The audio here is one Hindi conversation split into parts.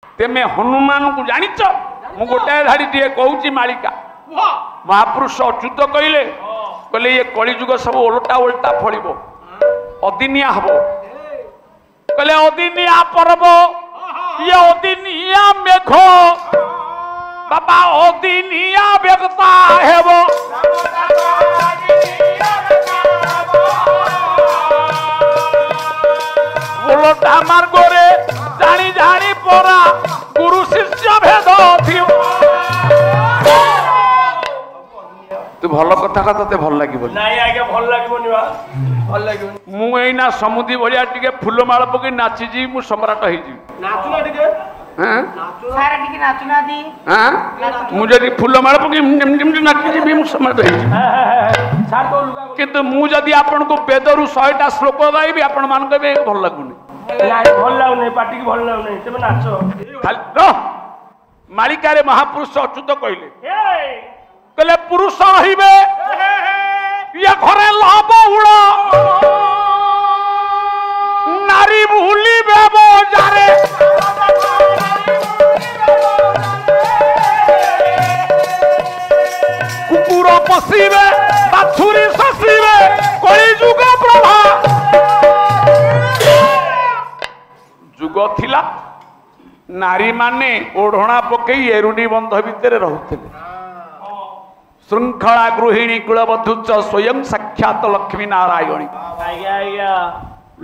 तेमे हनुमान को जानिच मु गोटाए धाड़ी टे कहूची मालिका महापुरुष अच्युत कहले कहले ये कलिजुग सब ओलटा ओलटा फलिबो अदिनिया हबो कहले अदिनिया पर्व ये अदिनिया मेघ बाबा अदिनिया व्यक्ता हेबो ओलटा मार्गरे जानी जानी परा गुरु शिष्य भेद थी तू भल कथा का तते भल लागिबो नाही आगे भल लागिबोनी बा भल लागिबोनी मु एना समुदी भलिया टिके फूल माळ पके नाची जी मु सम्राट हेई जी नाचुना टिके हां सारा टिके नाचुना दी हां मु जदी फूल माळ पके नाची जी मु सम्राट हेई जी सार तो लुगा किंतु मु जदी आपन को वेदरु 100 टा श्लोक गाइबी आपन मान के भल लागुनी नाही भल लागुनी पार्टी की भल लागुनी तमे नाचो खाली रो मालिका रे महापुरुष अच्युत कहले कहले पुरुष रहिबे या घरे लाभ उड़ा नारी भूलिबे बजारे कुकुर पशिबे बाछुरी शशिबे कली जुग प्रभा जुग थिला नारी माने ओढ़णा पकई एरुणी बंध भितर रहुथिले श्रृंखला गृहिणी कुलबधुच स्वयं साक्षात लक्ष्मी नारायणी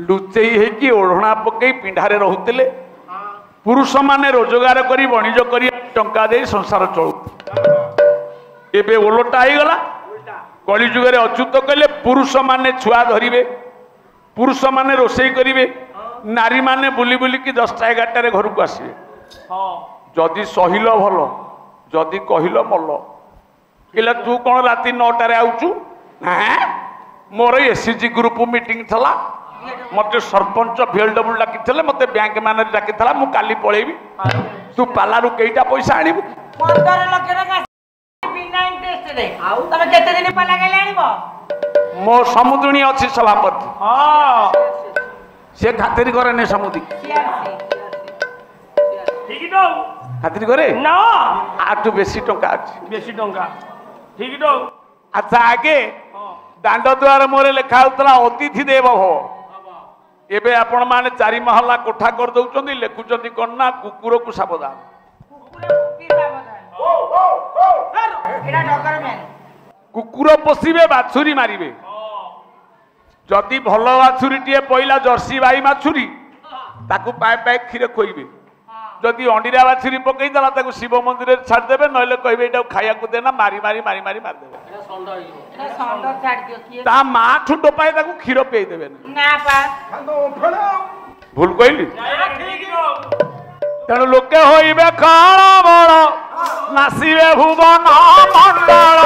लुचई है ओढ़णा पकई पिंढारे रहुतिले पुरुष माने रोजगार करी वाणिज्य करी टंका दे संसार चलु एबे ओलटा हो गला कली जुगे अच्युत कहले पुरुष माने छुआ धरिबे पुरुष माने रोषेई करिवे नारी माने बुली बुली की 10टा 11टारे घर को आसिबे जदि सहिल भल जदि कहिल मल कहला तू कौन राति 9टारे आउचु मोर एसएचजी ग्रुप मीटिंग थला मते सरपंच VLW डाकी मते बैंक मैनेजर डाकी मु काली पळेबी तू पालारू केइटा पैसा आनिबु 15 लाख बिना इंटरेस्ट रे आउ तमे केते दिन पाला गेले आनिबो मो समुद्रणी अछि सभापति हां से खातिर करे ने समुद्री ठीक दो खातिर करे ना आटू बेसी टंका अछि बेसी टंका ठीक दो अच्छा आगे दांड द्वार मोरे लिखा होतला अतिथि देव हो एबे आपण माने 4 महला कोठा कर दउचंदी लेखुचंदी कन्ना कुकुर को सावधान कुकुर पशिबे बाछुरी मारिबे जदि भल बाछुरी टिए पइला जर्सी बाई बाछुरी ताकू पाए पाए खीर खोइबे जदि अंडीरा बाछुरी पकई दला ताकू शिव मंदिर रे छाड़ देबे नले कहबे एटा खाया को देना मारी मारी मारी मारी मार देबे एटा संड छाड़ दियो किए ता मा ठुटो पाए ताकू खीर पेई देबे ना पा भूल कहली ठीक दो तेणु लोके होइबे काळ बळ नासिबे भुवन मंडल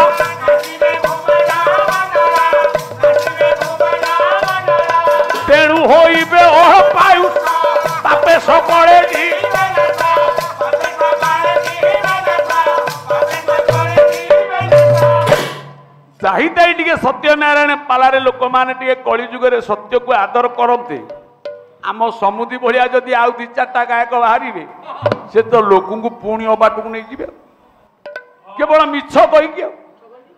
तेणु होइबे ओह पायु तापे सकळे जी चाहिए टे सत्यनारायण पालारे लोक मैंने टे कली जुगे सत्य को आदर करते आम समुदी भाया जदि आउ 2-4टा गायक बाहर से तो लोक पुणी अबाट को नहीं जीवे केवल मिछ कहीकि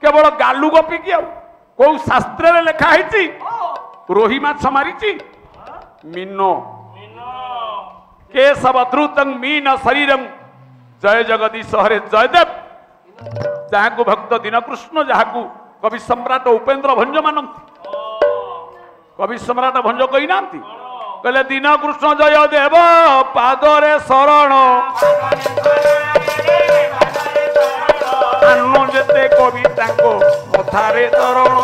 केवल गालु गपिकी कौ शास्त्र लिखाई रोही माछ मारी मीनो केशवद्रुतं मीन शरीरं जय जगदीश हरे जयदेव जहाँ को भक्त दीनकृष्ण जहाँ को कवि सम्राट उपेन्द्र भंज मानती कवि सम्राट भंज कही ना कहले दीनकृष्ण जय देव पादरे शरण आनु जेते कविता को मथारे तरण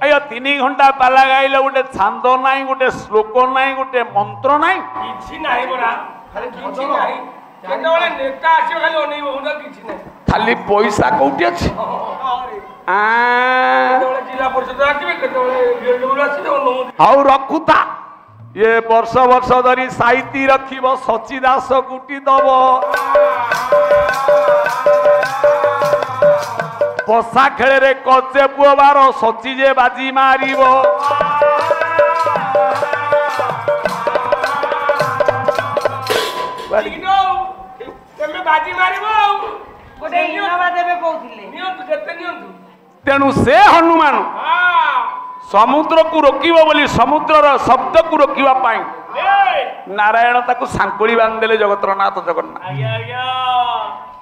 अयो 3 घंटा पाला गाइले गोटे छांद नाई गोटे श्लोक नाई गोटे मंत्र नाई किछि नाही बरा खाली किछि नाही केतोले नेता आसी खाली ओनै बहुदा किछि नाही खाली पैसा कोठी अछि आ केतोले जिला परिषद आसीबे केतोले VLW आसी ओनो हाउ रखुता ये वर्ष वर्ष धरी साहित्य रखिबो सचिदास गुटी दब पसा खेले रे कचे पुआर सची जे बाजी मारिबो बाजी मारिबो गोटे इनोवा देबे कहउथिले नियंतु जते नियंतु तेणु से हनुमान हां समुद्र को रोकिबो बोली समुद्रर शब्द को रोकिबा पाई नारायण ताकू सांकुड़ी बांधिले जगतर नाथ जगन्नाथ आज्ञा आज्ञा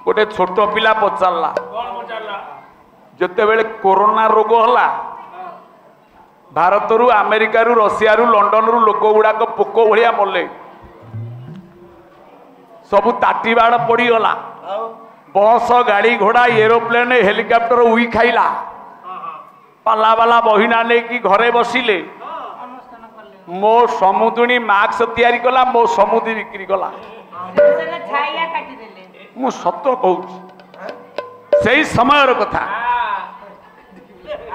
गोटे छोट पिला पचारला कोन पचारला जेतेबेले कोरोना रोग हला भारत रु अमेरिका रु रशिया रु लंडन रु लोक गुड़ाक पोक भलिया मले सबू ताटी बाड़ पड़ी गला बस गाड़ी घोड़ा एरोप्लेन हेलिकॉप्टर उई खाइला पाला बाला बहिना लेकी घरे बसिले मो समुद्री मास्क तैयारी कला मो समुद्री बिक्री कला सेले छाइया काटी देले मु सत कहूँ से समय कथा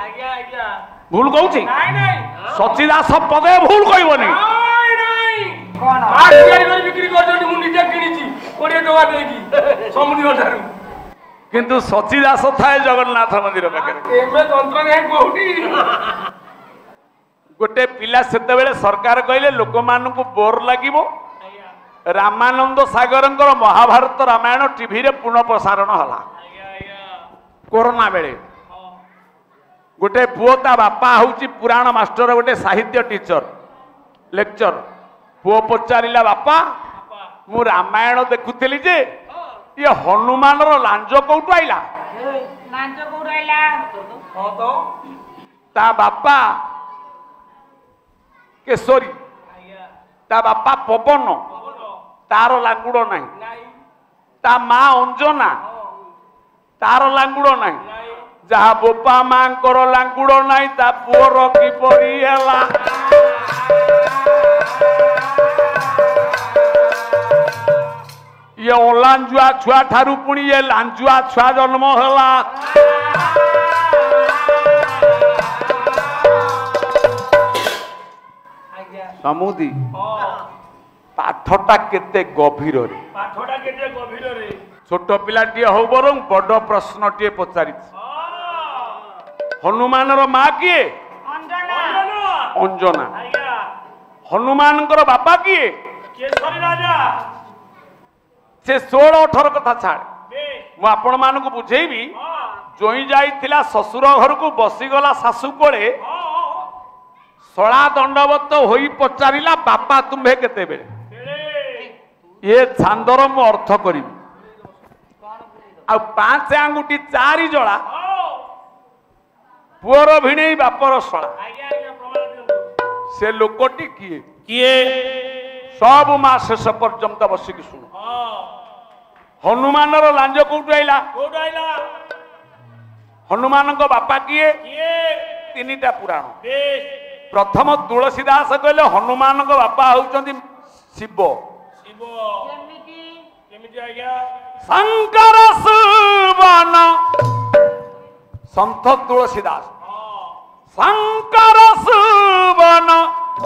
आज्ञा आज्ञा भूल कहूँ नहीं नहीं सचिदास पदे भूल कहबनी नहीं नहीं कोन आज तैयारी कर बिक्री कर जोटी मु निजे किनिची 20 टका देगी समुद्र ठारू किंतु सचिदास थाए जगन्नाथ मंदिर पाखे एमे तंत्र नहीं कोठी गोटे पिला सेतेबेले सरकार कहले लोक मानकु बोर लागिबो रामानंद सागरंकर महाभारत रामायण टीवी रे पुनः प्रसारण हला कोरोना बेले गोटे पुओ ता बापा हूँ पुराण मास्टर गोटे साहित्य टीचर लेक्चर पुओ पचारिला बापा मु रामायण देखुली जे ये हनुमान लांज कौटू आइला नांच कोराइला हां तो ता बापा केशरी ता बापा पवन तार लांगुड़ नहीं नहीं ता माँ अंजना तार लांगुड़ नहीं जहाँ बोपा माँ लांगुड़ नहीं ता पुअर किपरि हैला ये ओलांजुआ छुआ ठारू पुणी ये लांजुआ छुआ जन्म हैला समुदी पाठटा केते गभीर रे पाठोटा केते गभीर रे छोट पिलाटी हो बरं बड़ प्रश्नटे पचारि हनुमान माँ किए अंजना अंजना आज्ञा हनुमान बापा किए केसरी राजा से 16-18 कथा छाड़ बे मु आपण मानक बुझेबी हां जोई जाइथिला ससुर घर को बसीगला सासू कोले हां सड़ा दंडवत होई पचारिला बापा तुम्हे केते बेले तेरे ये छांदर मु अर्थ करी आ 5 आंगुठी 4 जला हां पुअर भिणेई बापर सड़ा आज्ञा आज्ञा प्रमाण दियो से लोकटी किए किए सब माँ शेष पर्यंत बसिक शुण हां हनुमान लांज कौटू आइला कोड आइला हनुमान बापा किए किए 3टा पुराण बेश प्रथम तुलसीदास कहले हनुमान बापा होउचंदी शिव शिव केमिति केमिति आज्ञा शंकर सुवन संत तुलसीदास हां शंकर सुवन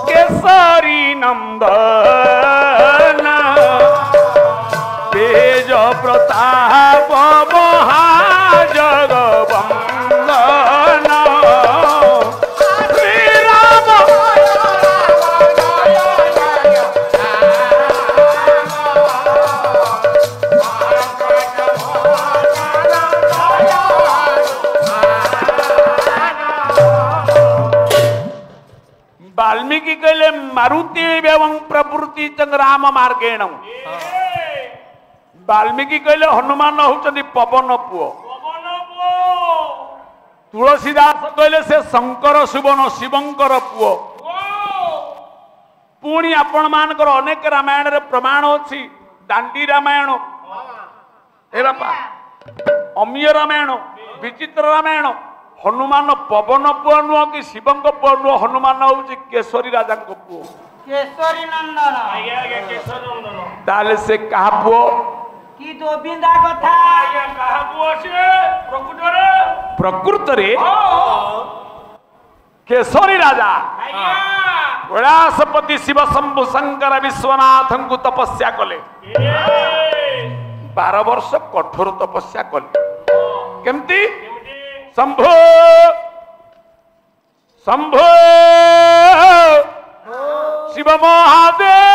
केसरी नंदन तेज प्रताप महाजगवंदन श्रीराम वाल्मीकि कहले मारुति एवं प्रवृत्ति संग्राम मार्गेण वाल्मीकि कहले हनुमान होउचंदी पवन पुओ पवन पो तुलसीदास कहले से शंकर सुवन शिवंकर पुओ पुणी आपण मानकर अनेक रामायण रे प्रमाण अछि दांडी रामायण हे बापा अमीय रामायण विचित्र रामायण हनुमान पवन पुओ नुह कि शिवंक पुओ नुह हनुमान होउची केशरी राजा को पुओ केशरी नंदन आज्ञा आज्ञा केसर नंदन ताले से कहा पुओ की दोबिंदा कथा आज्ञा कहा पुओ से प्रकृतरे प्रकृत रे हां केशरी राजा आज्ञा कैलासपति शिव शंभु शंकर विश्वनाथ को तपस्या कले 12 वर्ष कठोर तपस्या कले केमती शंभु शंभु शिव महादेव